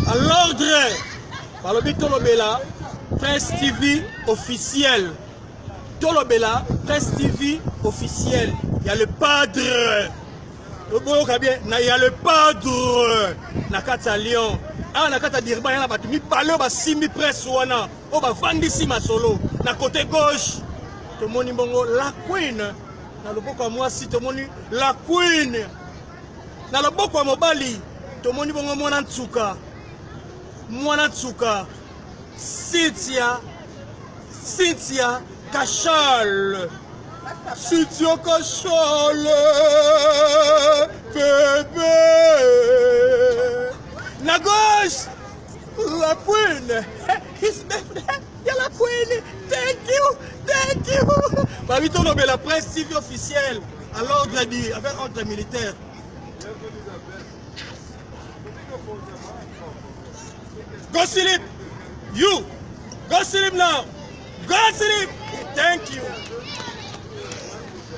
À l'ordre, par le Tolobela, Presse TV officiel. Tolobela, Presse TV officiel. Il y a le padre. Il y a le padre. Nakata Lyon. Ah, Nakata Dirba, il y a battu. Parle au Simi Presse Wana. Au Vandisi Masolo. Na côté gauche. Tout le monde dit la queen. Dans le boko moi si tout le monde la queen. Dans le boko mobali. Tout le monde dit Mwana Tsuka. Mwana Tsuka. Cynthia Cachal. Cynthia Cachal. Bébé. La gauche. La queen. Il y a la queen. Thank you. Babito nommé la presse TV officielle à l'ordre dit avec ordre militaire. Go sleep. You. Go sleep now. Go sleep. Thank you.